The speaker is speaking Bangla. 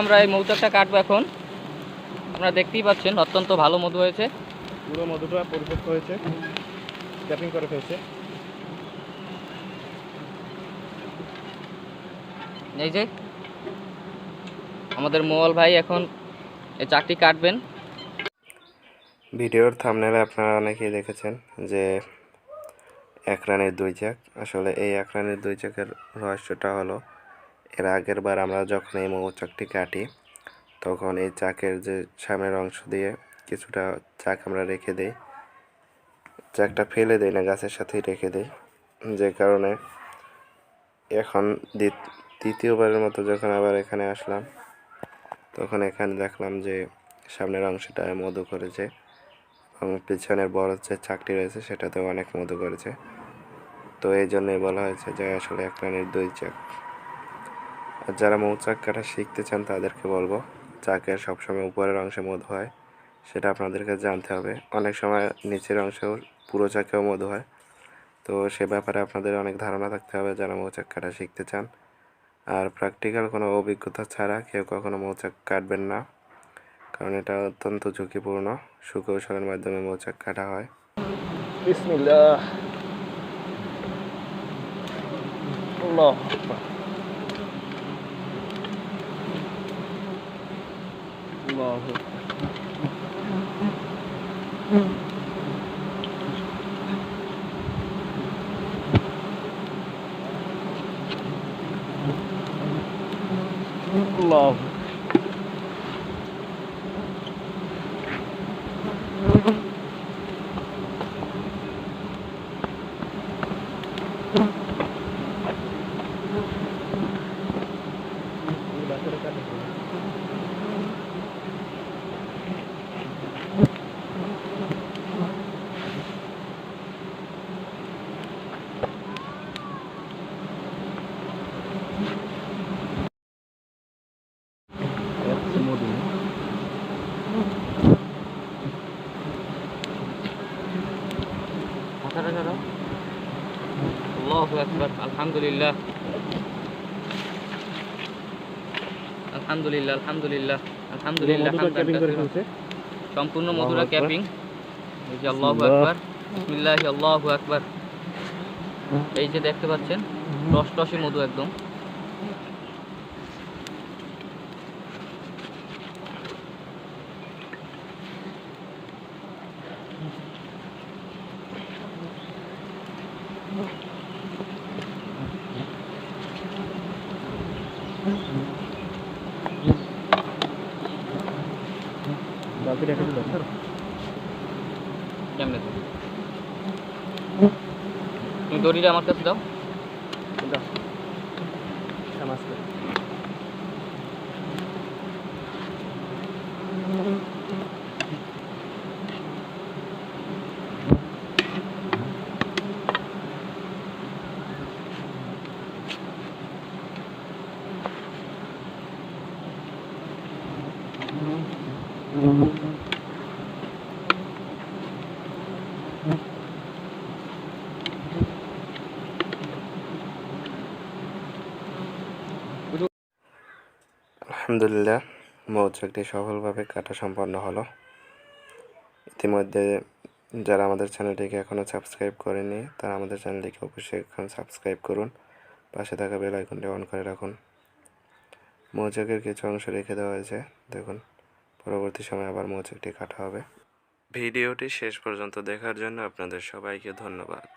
আমরা এই মৌচাকটা কাটবো এখন। আপনারা দেখতেই পাচ্ছেন অত্যন্ত ভালো মধু হয়েছে, পুরো মধুটা পরিপক্ক হয়েছে, ক্যাপিং করে ফেলছে। এই যে আমাদের মোয়াল ভাই এখন এই চাকটি কাটবেন। ভিডিওর থাম্বনেলে আপনারা অনেকেই দেখেছেন যে এক রানের দুই চাক। আসলে এই এক রানের দুই চাকের রহস্যটা হলো, এর আগের বার আমরা যখন এই মৌচাকটি কাটি তখন এই চাকের যে সামনের অংশ দিয়ে কিছুটা চাক আমরা রেখে দিই, চাকটা ফেলে দিই না, গাছের সাথেই রেখে দিই। যে কারণে এখন দ্বিতীয়বারের মতো যখন আবার এখানে আসলাম তখন এখানে দেখলাম যে সামনের অংশটায় মধু করেছে এবং পিছনের বড় যে চাকটি রয়েছে সেটাতেও অনেক মধু করেছে। তো এই জন্যই বলা হয়েছে যে আসলে এক রানের দুই চাক। আর যারা মৌচাক কাটা শিখতে চান তাদেরকে বলবো, চাকের সবসময় উপরের অংশে মধু হয় সেটা আপনাদেরকে জানতে হবে। অনেক সময় নিচের অংশেও পুরো চাকেও মধু হয়, তো সে ব্যাপারে আপনাদের অনেক ধারণা থাকতে হবে যারা মৌচাক কাটা শিখতে চান। আর প্র্যাকটিক্যাল কোনো অভিজ্ঞতা ছাড়া কেউ কখনো মৌচাক কাটবেন না, কারণ এটা অত্যন্ত ঝুঁকিপূর্ণ। সুকৌশলের মাধ্যমে মৌচাক কাটা হয়। বিসমিল্লাহ, আল্লাহু আকবার, আল্লাহু আকবার। আল্লাহু মাথাটা ধরো। আল্লাহু আকবার, আলহামদুলিল্লাহ, আলহামদুলিল্লাহ, আলহামদুলিল্লাহ, আলহামদুলিল্লাহ। সম্পূর্ণ মধুরা ক্যাপিং। এই যে আল্লাহু আকবার, বিসমিল্লাহ, আল্লাহু আকবার। এই যে দেখতে পাচ্ছেন টসটসে মধু একদম। কেমনে তুমি দড়িটা আমার কাছে দাও। আলহামদুলিল্লাহ, মৌচাকটি সফলভাবে কাটা সম্পন্ন হলো। ইতিমধ্যে যারা আমাদের চ্যানেলটিকে এখনও সাবস্ক্রাইব করেনি তারা আমাদের চ্যানেলটিকে অবশ্যই এখন সাবস্ক্রাইব করুন, পাশে থাকা বেল আইকনটি অন করে রাখুন। মৌচাকের কিছু অংশ রেখে দেওয়া হয়েছে, দেখুন। পরবর্তী সময় আবার মৌচাকটি কাটা হবে। ভিডিওটি শেষ পর্যন্ত দেখার জন্য আপনাদের সবাইকে ধন্যবাদ।